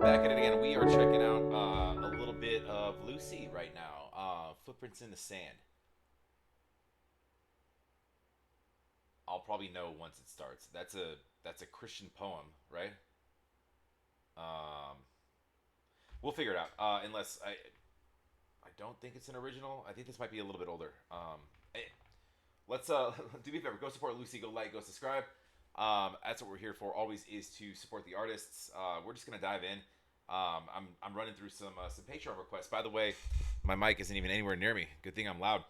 Back at it again. We are checking out a little bit of Lucy right now. Footprints in the Sand. I'll probably know once it starts. That's a Christian poem, right? Um, we'll figure it out. Unless I don't think it's an original. I think this might be a little bit older. Hey, let's do me a favor. Go support Lucy. Go like. Go subscribe. That's what we're here for. Always is to support the artists. We're just gonna dive in. I'm running through some Patreon requests. By the way, my mic isn't even anywhere near me. Good thing I'm loud.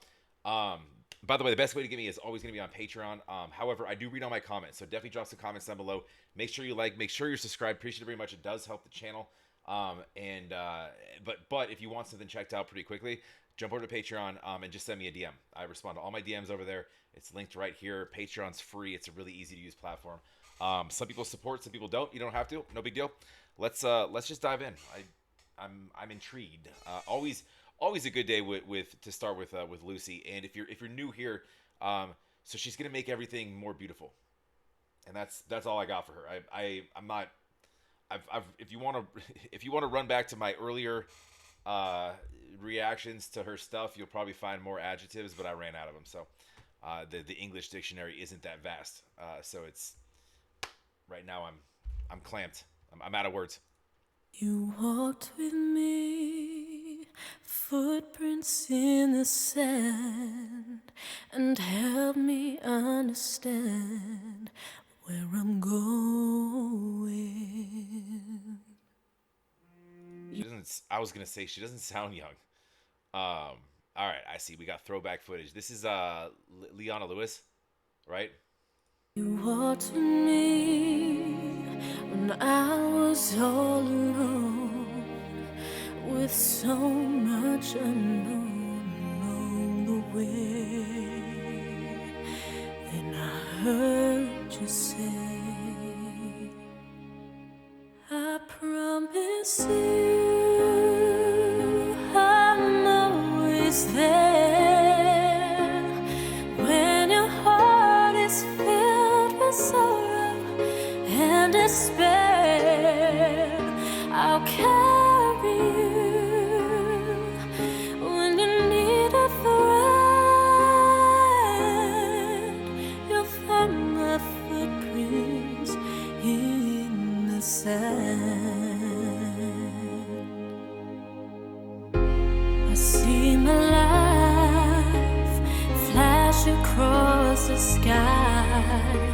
Um, by the way, the best way to get me is always going to be on Patreon. However, I do read all my comments, so definitely drop some comments down below. Make sure you like, make sure you're subscribed. Appreciate it very much. It does help the channel. But if you want something checked out pretty quickly, jump over to Patreon and just send me a DM. I respond to all my DMs over there. It's linked right here. Patreon's free. It's a really easy to use platform. Some people support, some people don't. You don't have to. No big deal. Let's just dive in. I'm intrigued. Always a good day with to start with Lucy. And if you're new here, so she's gonna make everything more beautiful, and that's all I got for her. I'm not. If you want to if you want to run back to my earlier reactions to her stuff, you'll probably find more adjectives, but I ran out of them. So the English dictionary isn't that vast. So it's right now I'm clamped. I'm out of words. You walked with me, footprints in the sand, and helped me understand where I'm going. I was gonna say she doesn't sound young. All right, I see. We got throwback footage. This is Leona Lewis, right? You walked with me when I was all alone, with so much unknown along the way. Then I heard you say, I promise you I'm always there when your heart is filled with sorrow and despair. I'll carry you when you need a friend. You'll find my footprints in the sand. I see my life flash across the sky.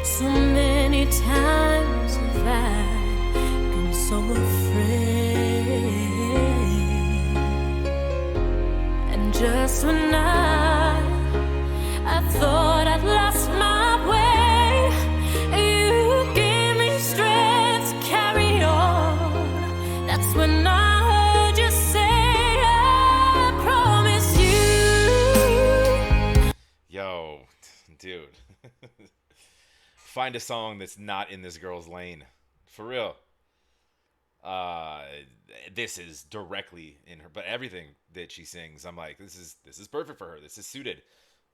So many times have I been so afraid, and just when I thought I'd lost my way, you gave me strength to carry on. That's when I heard you say, I promise you. Yo, dude. Find a song that's not in this girl's lane. For real. This is directly in her, but everything that she sings, I'm like, this is perfect for her. This is suited.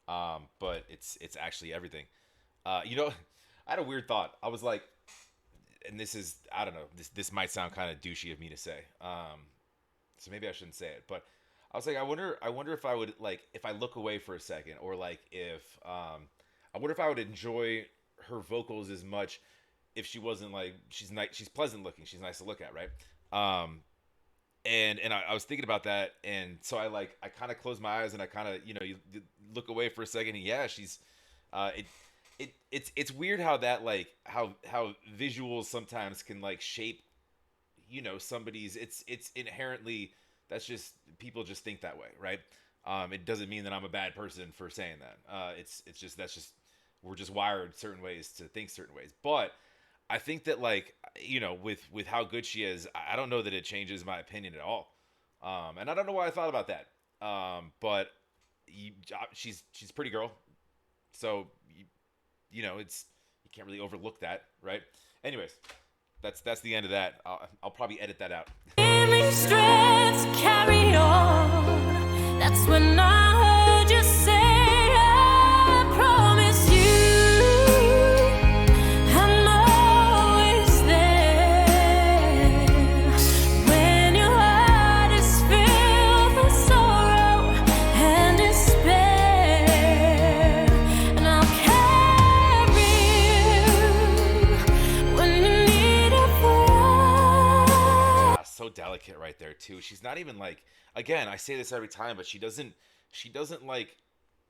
But it's actually everything. You know, I had a weird thought. I was like, and this is, I don't know, this might sound kind of douchey of me to say. So maybe I shouldn't say it, but I was like, I wonder if I would, like, if I look away for a second, or like if I wonder if I would enjoy her vocals as much if she wasn't like, she's nice, she's pleasant looking, she's nice to look at, right? And I was thinking about that, and so I kind of closed my eyes and I kind of, you look away for a second, and yeah, she's it's weird how that, like, how visuals sometimes can, like, shape, somebody's, it's inherently, that's just, people just think that way, right? It doesn't mean that I'm a bad person for saying that. It's just, that's just, we're just wired certain ways to think certain ways. But I think that, like, with how good she is, I don't know that it changes my opinion at all. And I don't know why I thought about that. But she's a pretty girl, so it's, you can't really overlook that, right? Anyways, that's the end of that. I'll probably edit that out. Give me strength to carry on. That's when I heard you say, I promise you I'm always there delicate right there too. She's not even like, again, I say this every time, but she doesn't like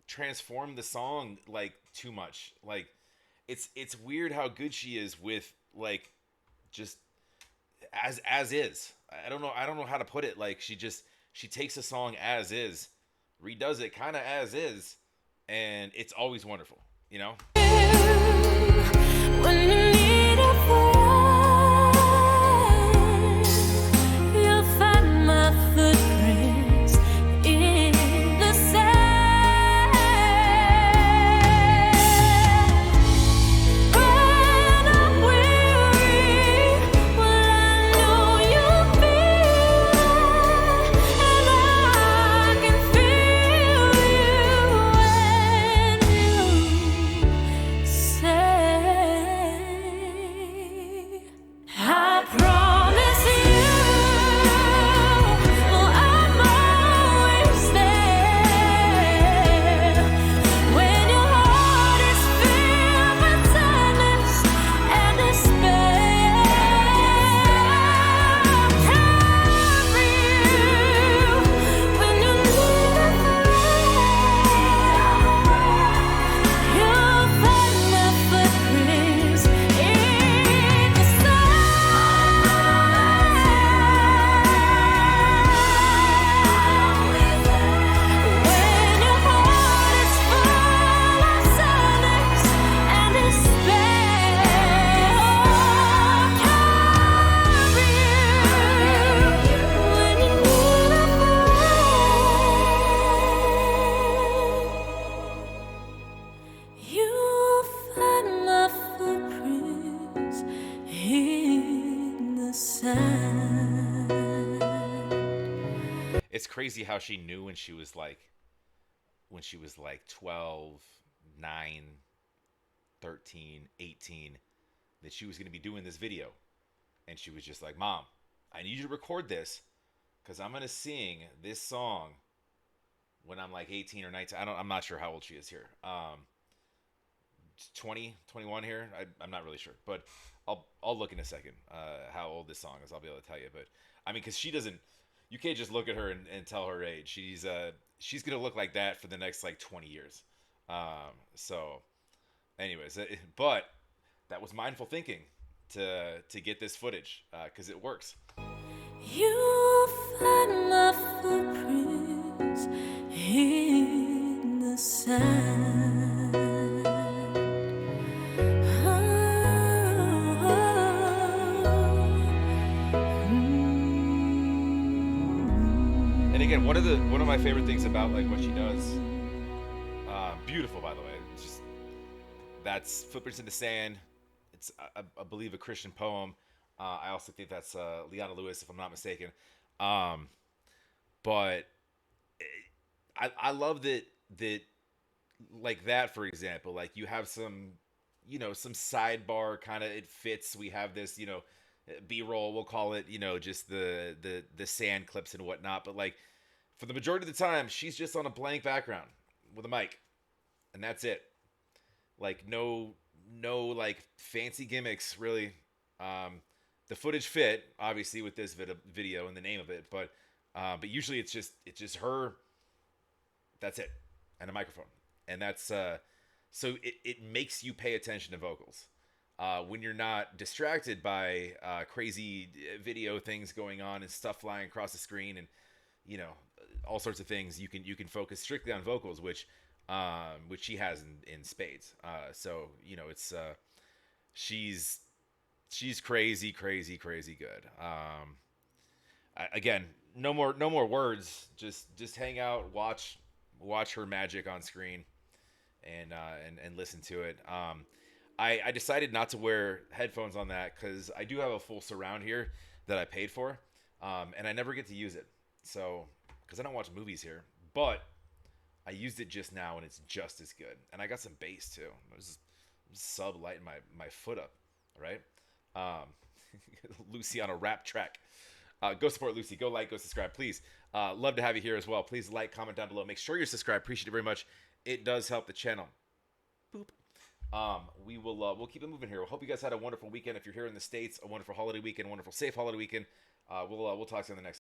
transform the song like too much. Like it's weird how good she is with like just as is. I don't know how to put it. Like she takes a song as is, redoes it kind of as is, and it's always wonderful, you know? When you need a friend, you'll find my footprints in the sand. When I'm weary, well, I know you'll be there, and I can feel you when you say, I promise you, well, I'm always there. When your heart is filled with sadness and despair, carry you when you need a friend. You'll find my footprints in the sand. When your heart is full of sadness and despair, carry you when you need a friend. You'll find my footprints in the sand. It's crazy how she knew when she was like 12, 9, 13, 18 that she was going to be doing this video. And she was just like, "Mom, I need you to record this cuz I'm going to sing this song when I'm like 18 or 19. I'm not sure how old she is here. 20, 21 here. I'm not really sure, but I'll look in a second how old this song is. I'll be able to tell you. But I mean, because she doesn't, you can't just look at her and tell her age. She's gonna look like that for the next like 20 years. So, anyways, but that was mindful thinking to get this footage because it works. You'll find my footprints in the sand. And again, one of my favorite things about like what she does, beautiful by the way. That's Footprints in the Sand. It's I believe a Christian poem. I also think that's Leona Lewis, if I'm not mistaken. But I love that like that, for example, like you have some some sidebar kind of, it fits. We have this B-roll, we'll call it, just the sand clips and whatnot. But like for the majority of the time, she's just on a blank background with a mic, and that's it. Like no like fancy gimmicks really. The footage fit obviously with this video and the name of it, but usually it's just her. That's it, and a microphone, and that's so it makes you pay attention to vocals when you're not distracted by crazy video things going on and stuff flying across the screen and all sorts of things. You can focus strictly on vocals, which she has in spades. So it's she's crazy good. Again, no more words. Just hang out, watch her magic on screen, and listen to it. I decided not to wear headphones on that because I do have a full surround here that I paid for, and I never get to use it. So because I don't watch movies here, but I used it just now and it's just as good. And I got some bass too. I was sub lighting my foot up, right? Lucy on a rap track. Go support Lucy. Go like, go subscribe, please. Love to have you here as well. Please like, comment down below. Make sure you're subscribed. Appreciate it very much. It does help the channel. Boop. We'll keep it moving here. We hope you guys had a wonderful weekend. If you're here in the States, a wonderful holiday weekend, wonderful safe holiday weekend. We'll talk to you in the next